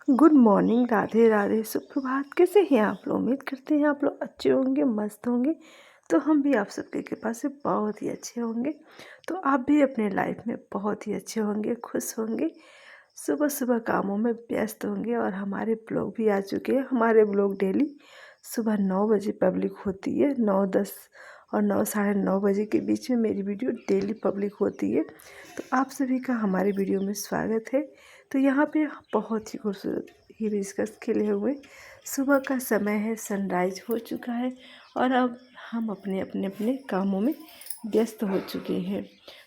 Good morning, Radhe Radhe, सुप्रभात। कैसे हैं आप लोग? उम्मीद करते हैं आप लोग अच्छे होंगे, मस्त होंगे। तो हम भी आप सबके कृपा से बहुत ही अच्छे होंगे। तो आप भी अपने लाइफ में बहुत ही अच्छे होंगे, खुश होंगे, सुबह सुबह कामों में व्यस्त होंगे। और हमारे ब्लॉग भी आ चुके हैं। हमारे ब्लॉग डेली सुबह 9 बजे पब्लिक होती है। 9:10 और 9 साढ़े 9 बजे के बीच में मेरी वीडियो डेली पब्लिक होती है। तो आप सभी का हमारे वीडियो में स्वागत है। तो यहाँ पे बहुत ही खूबसूरत हिबिस्कस खिले हुए, सुबह का समय है, सनराइज हो चुका है और अब हम अपने अपने अपने कामों में व्यस्त हो चुके हैं।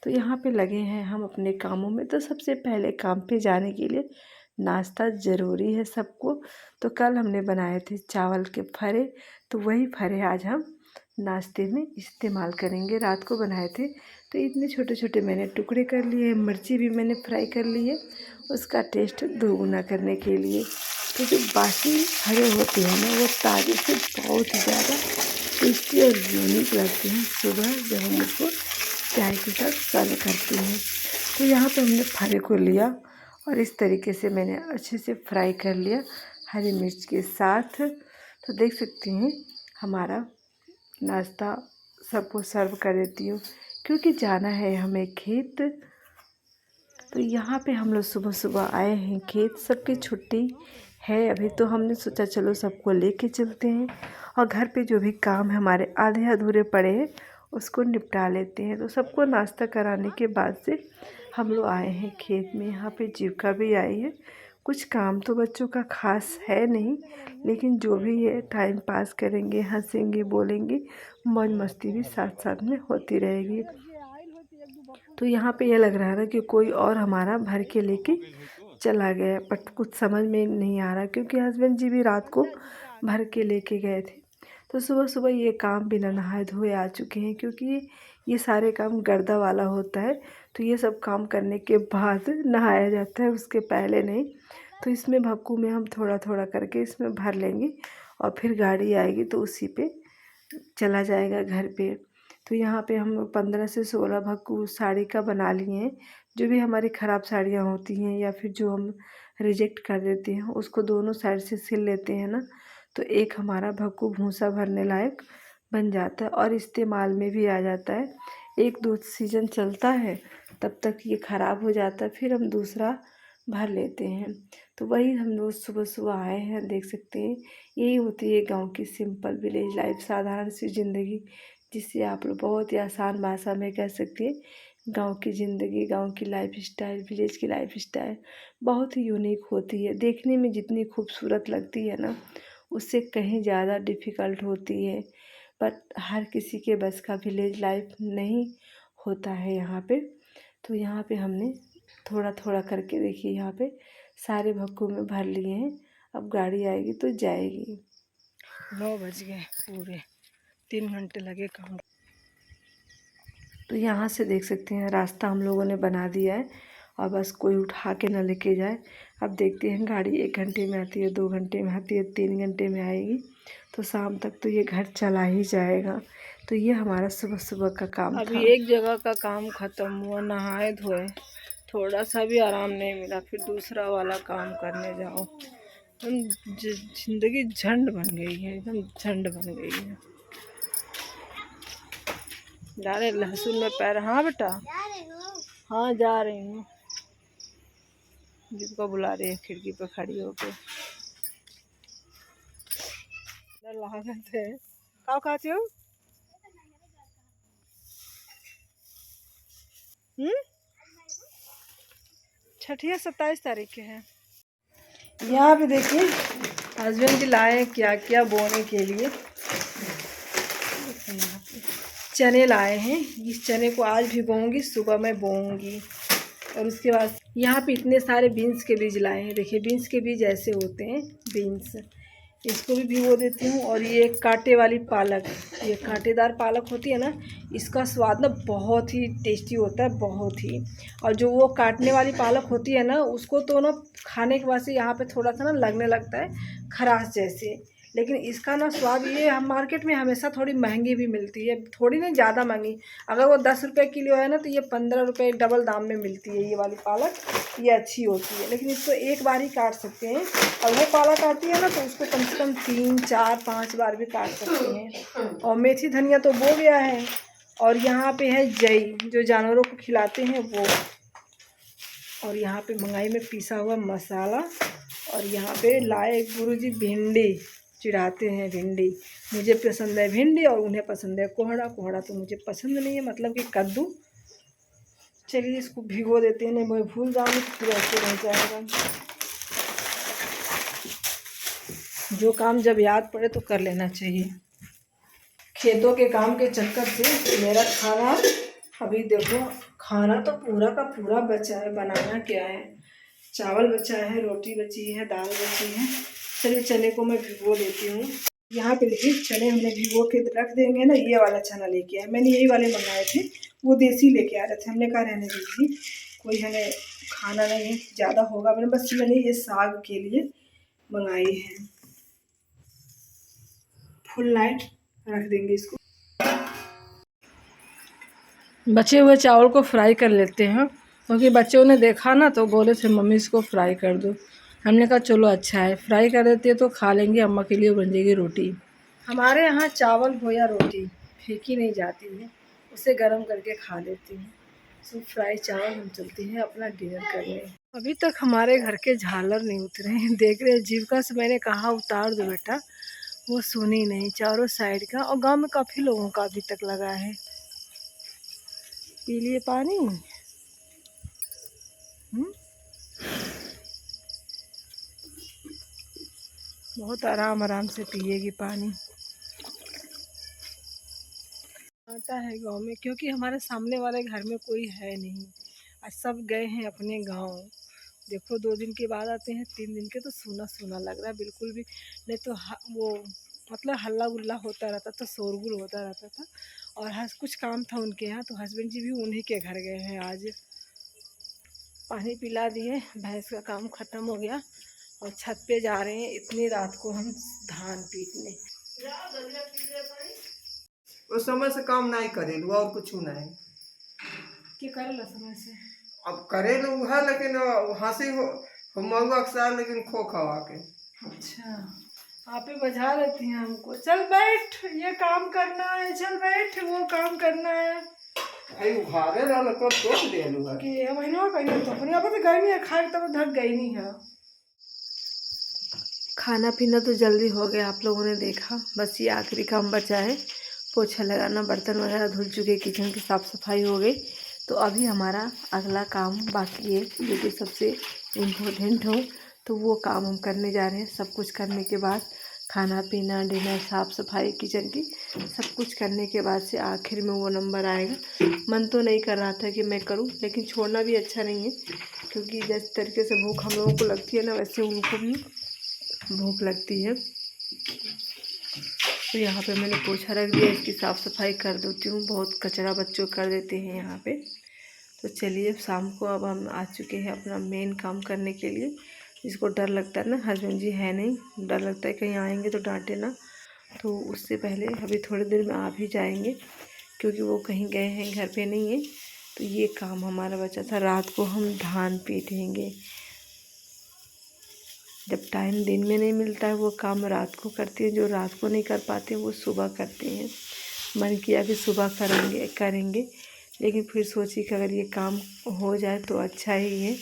तो यहाँ पे लगे हैं हम अपने कामों में। तो सबसे पहले काम पे जाने के लिए नाश्ता ज़रूरी है सबको। तो कल हमने बनाए थे चावल के फरे, तो वही फरे आज हम नाश्ते में इस्तेमाल करेंगे। रात को बनाए थे तो इतने छोटे छोटे मैंने टुकड़े कर लिए। मिर्ची भी मैंने फ्राई कर ली है उसका टेस्ट दोगुना करने के लिए। तो जो बासी फरे होते हैं ना, वो ताज़े से बहुत ही ज़्यादा टेस्टी और यूनिक लगते हैं सुबह जब हम उसको चाय के साथ सर्व करते हैं। तो यहाँ पे हमने फरे को लिया और इस तरीके से मैंने अच्छे से फ्राई कर लिया हरी मिर्च के साथ। तो देख सकती हैं हमारा नाश्ता सबको सर्व कर देती हूँ क्योंकि जाना है हमें खेत। तो यहाँ पे हम लोग सुबह सुबह आए हैं खेत। सबकी छुट्टी है अभी, तो हमने सोचा चलो सबको लेके चलते हैं और घर पे जो भी काम है हमारे आधे अधूरे पड़े हैं उसको निपटा लेते हैं। तो सबको नाश्ता कराने के बाद से हम लोग आए हैं खेत में। यहाँ पे जीविका भी आई है। कुछ काम तो बच्चों का खास है नहीं, लेकिन जो भी है टाइम पास करेंगे, हंसेंगे, बोलेंगे, मौज मस्ती भी साथ साथ में होती रहेगी। तो यहाँ पे ये लग रहा है ना कि कोई और हमारा भर के लेके चला गया, बट कुछ समझ में नहीं आ रहा क्योंकि हस्बैंड जी भी रात को भर के लेके गए थे। तो सुबह सुबह ये काम बिना नहाए धोए आ चुके हैं क्योंकि ये सारे काम गर्दा वाला होता है। तो ये सब काम करने के बाद नहाया जाता है, उसके पहले नहीं। तो इसमें भक्कू में हम थोड़ा थोड़ा करके इसमें भर लेंगे और फिर गाड़ी आएगी तो उसी पे चला जाएगा घर पे। तो यहाँ पे हम लोग 15 से 16 भक्कू साड़ी का बना लिए हैं। जो भी हमारी ख़राब साड़ियाँ होती हैं या फिर जो हम रिजेक्ट कर देते हैं उसको दोनों साइड से सिल लेते हैं ना, तो एक हमारा भक्कू भूसा भरने लायक बन जाता है और इस्तेमाल में भी आ जाता है। एक दो सीज़न चलता है तब तक ये ख़राब हो जाता है, फिर हम दूसरा भर लेते हैं। तो वही हम लोग सुबह सुबह आए हैं। देख सकते हैं यही होती है गांव की सिंपल विलेज लाइफ, साधारण सी ज़िंदगी, जिसे आप लोग बहुत ही आसान भाषा में कह सकते हैं गांव की ज़िंदगी, गांव की लाइफ स्टाइल, विलेज की लाइफ स्टाइल बहुत ही यूनिक होती है। देखने में जितनी खूबसूरत लगती है ना, उससे कहीं ज़्यादा डिफ़िकल्ट होती है। बट हर किसी के बस का विलेज लाइफ नहीं होता है यहाँ पे। तो यहाँ पे हमने थोड़ा थोड़ा करके देखिए यहाँ पे सारे भक्कों में भर लिए हैं। अब गाड़ी आएगी तो जाएगी। 9 बज गए, पूरे 3 घंटे लगे काम। तो यहाँ से देख सकते हैं रास्ता हम लोगों ने बना दिया है और बस कोई उठा के ना लेके जाए। अब देखते हैं गाड़ी 1 घंटे में आती है, 2 घंटे में आती है, 3 घंटे में आएगी। तो शाम तक तो ये घर चला ही जाएगा। तो ये हमारा सुबह सुबह का काम अभी था। एक जगह का काम खत्म हुआ, नहाए धोए, थोड़ा सा भी आराम नहीं मिला, फिर दूसरा वाला काम करने जाओ। एकदम जिंदगी झंड बन गई है, एकदम झंड बन गई है। जा रहे लहसुन में पैर। हाँ बेटा, हाँ जा रही हूँ। जिसको बुला रही है खिड़की पे खड़ी होके। लागत है का खाते हो? छठिया 27 तारीख के है। यहाँ पे देखिए हस्बैंड जी लाए क्या क्या बोने के लिए। चने लाए हैं, इस चने को आज भिगोऊंगी, सुबह मैं बोऊंगी। और उसके बाद यहाँ पे इतने सारे बीन्स के बीज लाए हैं। देखिए बीन्स के बीज ऐसे होते हैं, बीन्स, इसको भी भिगो देती हूँ। और ये कांटे वाली पालक, ये कांटेदार पालक होती है ना, इसका स्वाद ना बहुत ही टेस्टी होता है, बहुत ही। और जो वो काटने वाली पालक होती है ना, उसको तो ना खाने के बाद से यहाँ पे थोड़ा सा ना लगने लगता है खराश जैसे, लेकिन इसका ना स्वाद ये, हम मार्केट में हमेशा थोड़ी महंगी भी मिलती है, थोड़ी नहीं ज़्यादा महंगी। अगर वो 10 रुपये किलो है ना तो ये 15 रुपये डबल दाम में मिलती है ये वाली पालक। ये अच्छी होती है, लेकिन इसको एक बार ही काट सकते हैं, और वो पालक आती है ना तो उसको कम से कम 3 4 5 बार भी काट सकते हैं। और मेथी धनिया तो बो गया है, और यहाँ पे है जई जो जानवरों को खिलाते हैं वो, और यहाँ पे मंगाई में पिसा हुआ मसाला, और यहाँ पे लाए गुरुजी भिंडी, चिढ़ाते हैं भिंडी। मुझे पसंद है भिंडी और उन्हें पसंद है कोहड़ा। कोहड़ा तो मुझे पसंद नहीं है, मतलब कि कद्दू। चलिए इसको भिगो देते हैं, नहीं मैं भूल जाऊँगी तो फिर ऐसे रह जाएगा। जो काम जब याद पड़े तो कर लेना चाहिए। खेतों के काम के चक्कर से मेरा खाना, अभी देखो खाना तो पूरा का पूरा बचा है। बनाना क्या है, चावल बचा है, रोटी बची है, दाल बची है। चलिए चने को मैं भिगो देती हूँ। यहाँ पे देखिए चने हमने भिगो के रख देंगे ना। ये वाला चना लेके आए, मैंने यही वाले मंगाए थे, वो देसी लेके आ रहे थे। हमने कहा रहने दीजिए, कोई हमें खाना नहीं है, ज़्यादा होगा। मैंने ये साग के लिए मंगाई है। फुल नाइट रख देंगे इसको। बचे हुए चावल को फ्राई कर लेते हैं, क्योंकि बच्चों ने देखा ना तो बोले थे मम्मी इसको फ्राई कर दो। हमने कहा चलो अच्छा है, फ्राई कर देते हैं तो खा लेंगे, अम्मा के लिए बन जाएगी रोटी। हमारे यहाँ चावल हो या रोटी फेंकी नहीं जाती है, उसे गर्म करके खा लेते हैं। सो फ्राई चावल हम चलते हैं अपना डिनर करने। अभी तक हमारे घर के झालर नहीं उतरे हैं, देख रहे हैं। जीविका से मैंने कहा उतार दो बेटा, वो सुनी नहीं। चारों साइड का, और गाँव में काफ़ी लोगों का अभी तक लगा है। पी लिए पानी। बहुत आराम आराम से पिएगी पानी। आता है गांव में, क्योंकि हमारे सामने वाले घर में कोई है नहीं, आज सब गए हैं अपने गांव। देखो 2 दिन के बाद आते हैं, 3 दिन के, तो सूना सूना लग रहा है बिल्कुल भी नहीं। तो वो मतलब हल्ला गुल्ला होता रहता था, शोरगुल होता रहता था। और कुछ काम था उनके यहाँ, तो हस्बैंड जी भी उन्हीं के घर गए हैं आज। पानी पिला दिए, भैंस का काम ख़त्म हो गया, और छत पे जा रहे हैं इतनी रात को हम धान पीटने। उस समय से काम नहीं करेलू और कुछ नहीं क्या करेला समय से। अब करेलू है, लेकिन हंसी हो महुआ के साथ, लेकिन खो खवा के। अच्छा, आप ही बजा लेती हैं हमको, चल बैठ ये काम करना है, चल बैठ वो काम करना है। आई उघारे रहल तो टोक देलू है कि महीनों कहीं तो अपने अब तो गर्मी है, खाए तब धक गई नहीं है। खाना पीना तो जल्दी हो गया, आप लोगों ने देखा। बस ये आखिरी काम बचा है, पोछा लगाना, बर्तन वगैरह धुल चुके, किचन की साफ़ सफाई हो गई। तो अभी हमारा अगला काम बाकी है, जो कि सबसे इम्पोर्टेंट हो, तो वो काम हम करने जा रहे हैं। सब कुछ करने के बाद, खाना पीना, डिनर, साफ़ सफाई किचन की सब कुछ करने के बाद से आखिर में वो नंबर आएगा। मन तो नहीं कर रहा था कि मैं करूं, लेकिन छोड़ना भी अच्छा नहीं है, क्योंकि जिस तरीके से भूख हम लोगों को लगती है ना, वैसे उनको भी भूख लगती है। तो यहाँ पे मैंने पोछा रख दिया, इसकी साफ़ सफाई कर देती हूँ। बहुत कचरा बच्चों कर देते हैं यहाँ पे। तो चलिए शाम को अब हम आ चुके हैं अपना मेन काम करने के लिए। जिसको डर लगता है ना, हस्बैंड जी है नहीं, डर लगता है कहीं आएंगे तो डांटे ना, तो उससे पहले अभी थोड़ी देर में आ भी जाएंगे, क्योंकि वो कहीं गए हैं, घर पे नहीं है। तो ये काम हमारा बचा था, रात को हम धान पीटेंगे। जब टाइम दिन में नहीं मिलता है, वो काम रात को करते हैं। जो रात को नहीं कर पाते वो सुबह करते हैं। मन किया कि सुबह करेंगे, लेकिन फिर सोची कि अगर ये काम हो जाए तो अच्छा ही है।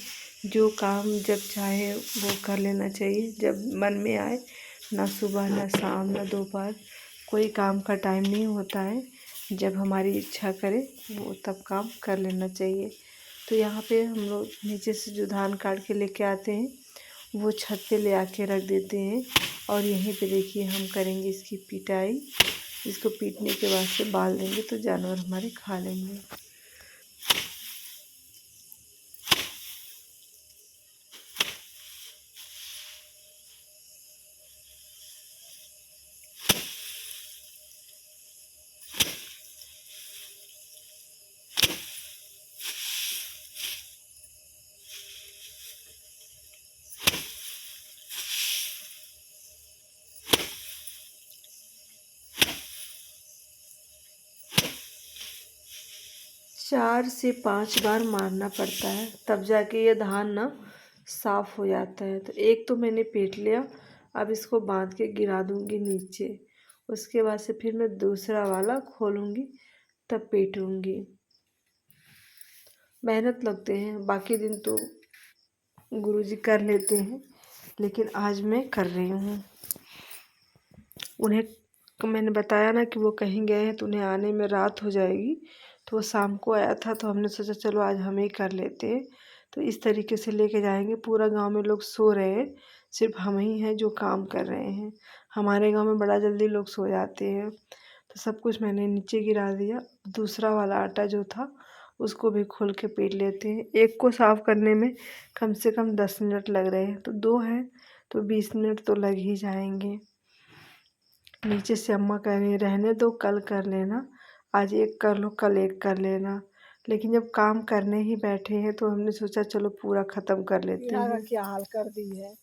जो काम जब चाहे वो कर लेना चाहिए, जब मन में आए। ना सुबह, ना शाम, ना दोपहर, कोई काम का टाइम नहीं होता है। जब हमारी इच्छा करे वो तब काम कर लेना चाहिए। तो यहाँ पे हम लोग नीचे से जो धान काट के लेके आते हैं, वो छत पे ले आके रख देते हैं। और यहीं पे देखिए हम करेंगे इसकी पिटाई। इसको पीटने के बाद से बाल देंगे तो जानवर हमारे खा लेंगे। 4 से 5 बार मारना पड़ता है, तब जाके ये धान ना साफ़ हो जाता है। तो एक तो मैंने पीट लिया, अब इसको बांध के गिरा दूंगी नीचे। उसके बाद से फिर मैं दूसरा वाला खोलूंगी, तब पीटूंगी। मेहनत लगते हैं, बाकी दिन तो गुरुजी कर लेते हैं, लेकिन आज मैं कर रही हूँ। उन्हें मैंने बताया ना कि वो कहीं गए हैं तो उन्हें आने में रात हो जाएगी, तो वो शाम को आया था, तो हमने सोचा चलो आज हम ही कर लेते हैं। तो इस तरीके से लेके जाएंगे। पूरा गांव में लोग सो रहे हैं, सिर्फ हम ही हैं जो काम कर रहे हैं। हमारे गांव में बड़ा जल्दी लोग सो जाते हैं। तो सब कुछ मैंने नीचे गिरा दिया। दूसरा वाला आटा जो था उसको भी खोल के पीट लेते हैं। एक को साफ़ करने में कम से कम 10 मिनट लग रहे हैं, तो 2 हैं तो 20 मिनट तो लग ही जाएंगे। नीचे से अम्मा कह रही रहने दो, कल कर लेना, आज एक कर लो कल एक कर लेना। लेकिन जब काम करने ही बैठे हैं तो हमने सोचा चलो पूरा ख़त्म कर लेते पीढ़ा का हैं। क्या हाल कर दी है।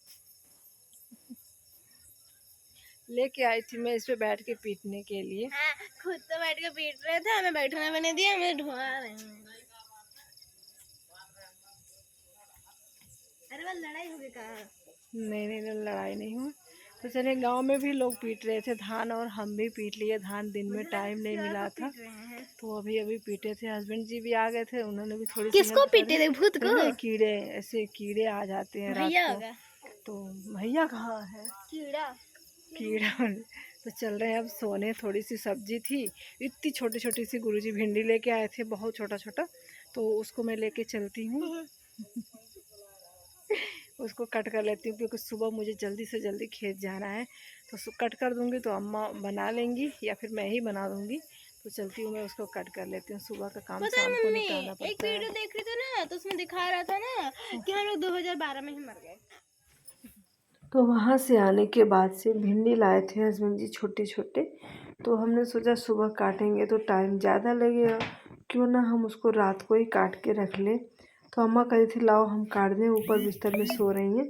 लेके आई थी मैं इस पे बैठ के पीटने के लिए। हाँ, खुद तो बैठ के पीट रहे थे, हमें बैठना भी नहीं दिया, हमें ढुआ रहे हैं। अरे वो लड़ाई होगी कहाँ? नहीं, लड़ाई नहीं हुई। तो चले, गांव में भी लोग पीट रहे थे धान और हम भी पीट लिए धान। दिन में टाइम नहीं मिला था, तो अभी पीटे थे। हस्बैंड जी भी आ गए थे, उन्होंने भी थोड़ी सी किसको पीटे थे? भूत को? कीड़े, ऐसे कीड़े आ जाते हैं रात भैया को। होगा। तो भैया कहाँ है? कीड़ा तो चल रहे हैं अब सोने। थोड़ी सी सब्जी थी, इतनी छोटी छोटी सी गुरुजी भिंडी लेके आए थे, बहुत छोटा छोटा, तो उसको मैं लेके चलती हूँ। उसको कट कर लेती हूँ, क्योंकि सुबह मुझे जल्दी से जल्दी खेत जाना है। तो कट कर दूँगी तो अम्मा बना लेंगी, या फिर मैं ही बना दूँगी। तो चलती हूँ, मैं उसको कट कर लेती हूँ। सुबह का काम शाम को निपटाना एक पड़ता है। वीडियो देख रही थी ना, तो उसमें दिखा रहा था ना कि हम लोग 2012 में ही मर गए। तो वहाँ से आने के बाद से भिंडी लाए थे हस्बैंड जी छोटे छोटे, तो हमने सोचा सुबह काटेंगे तो टाइम ज़्यादा लगेगा, क्यों ना हम उसको रात को ही काट के रख लें। तो अम्मा कही थी लाओ हम काट दें, ऊपर बिस्तर में सो रही हैं।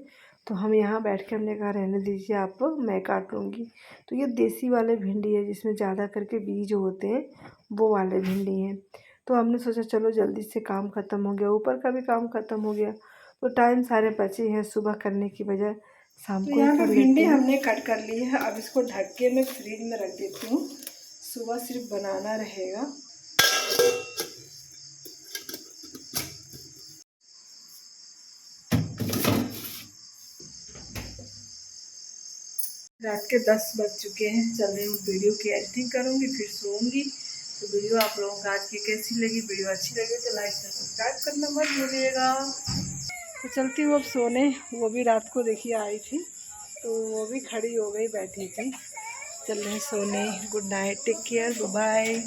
तो हम यहाँ बैठ के हमने कहा रहने दीजिए आप, मैं काट लूँगी। तो ये देसी वाले भिंडी है जिसमें ज़्यादा करके बीज होते हैं, वो वाले भिंडी हैं। तो हमने सोचा चलो जल्दी से काम ख़त्म हो गया, ऊपर का भी काम ख़त्म हो गया, तो टाइम सारे बचे हैं सुबह करने की बजाय शाम तो को ही यहाँ पे कर भिंडी लेते हैं। हमने कट कर ली है। अब इसको ढक के मैं फ्रिज में रख देती हूँ, सुबह सिर्फ बनाना रहेगा। रात के 10 बज चुके हैं। चल रही हूँ, वीडियो की एडिटिंग करूँगी, फिर सोऊंगी। तो वीडियो आप लोगों को आज की कैसी लगी? वीडियो अच्छी लगी तो लाइक और सब्सक्राइब करना मत भूलिएगा। तो चलती हूँ अब सोने। वो भी रात को देखिए आई थी, तो वो भी खड़ी हो गई, बैठी थी। चल रहे सोने। Good night, take care, bye.